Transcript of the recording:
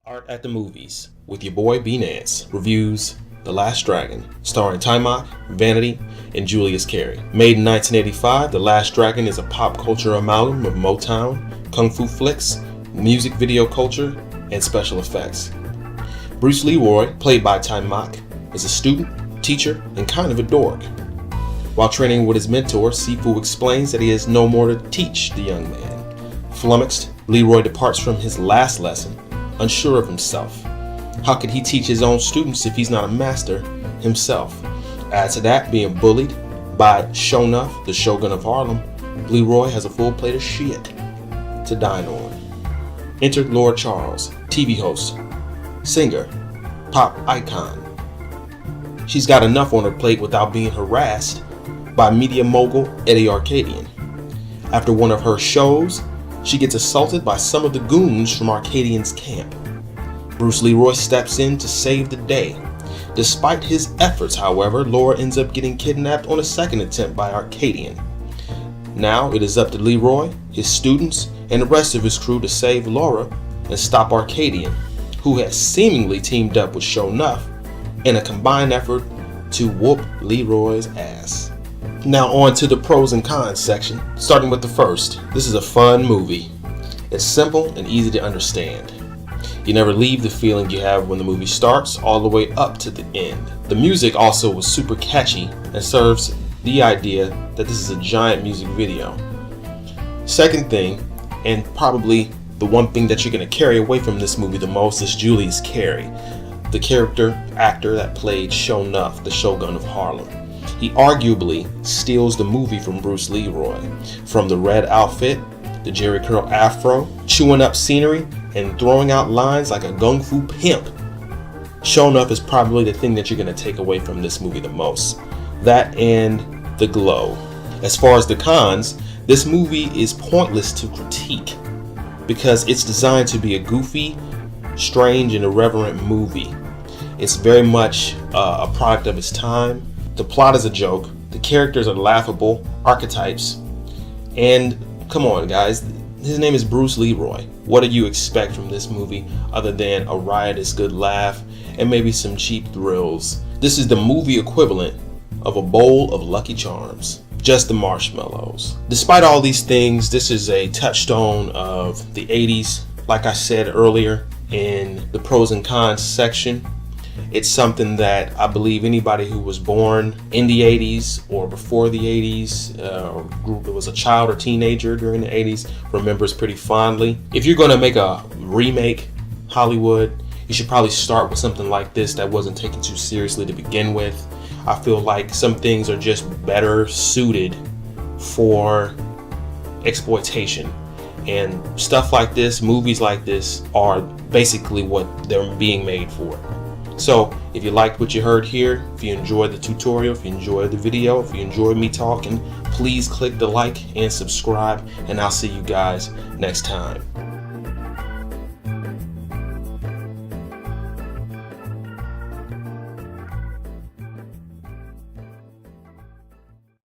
Art at the Movies with your boy B.Nance reviews The Last Dragon, starring Taimak, Vanity, and Julius Carey. Made in 1985, The Last Dragon is a pop culture amalgam of Motown, kung fu flicks, music video culture, and special effects. Bruce Leroy, played by Taimak, is a student, teacher, and kind of a dork. While training with his mentor, Sifu explains that he has no more to teach the young man. Flummoxed, Leroy departs from his last lesson, unsure of himself. How could he teach his own students if he's not a master himself? Add to that, being bullied by Shonuff, the Shogun of Harlem, Leroy has a full plate of shit to dine on. Enter Lord Charles, TV host, singer, pop icon. She's got enough on her plate without being harassed by media mogul Eddie Arcadian. After one of her shows, she gets assaulted by some of the goons from Arcadian's camp. Bruce Leroy steps in to save the day. Despite his efforts, however, Laura ends up getting kidnapped on a second attempt by Arcadian. Now it is up to Leroy, his students, and the rest of his crew to save Laura and stop Arcadian, who has seemingly teamed up with Shonuff in a combined effort to whoop Leroy's ass. Now on to the pros and cons section, starting with the first. This is a fun movie. It's simple and easy to understand. You never leave the feeling you have when the movie starts all the way up to the end. The music also was super catchy and serves the idea that this is a giant music video. Second thing, and probably the one thing that you're going to carry away from this movie the most, is Julius Carey, the actor that played Shonuff, the Shogun of Harlem. He arguably steals the movie from Bruce Leroy. From the red outfit, the Jerry curl afro, chewing up scenery, and throwing out lines like a gung fu pimp. Shonuff is probably the thing that you're going to take away from this movie the most. That and the glow. As far as the cons, this movie is pointless to critique because it's designed to be a goofy, strange, and irreverent movie. It's very much a product of its time. The plot is a joke, the characters are laughable archetypes, and come on guys, his name is Bruce Leroy. What do you expect from this movie other than a riotous good laugh and maybe some cheap thrills? This is the movie equivalent of a bowl of Lucky Charms, just the marshmallows. Despite all these things, this is a touchstone of the 80s. Like I said earlier in the pros and cons section, it's something that I believe anybody who was born in the 80s or before the 80s, or was a child or teenager during the 80s, remembers pretty fondly. If you're going to make a remake Hollywood, you should probably start with something like this that wasn't taken too seriously to begin with. I feel like some things are just better suited for exploitation. And stuff like this, movies like this, are basically what they're being made for. So if you liked what you heard here, if you enjoyed the tutorial, if you enjoyed the video, if you enjoyed me talking, please click the like and subscribe, and I'll see you guys next time.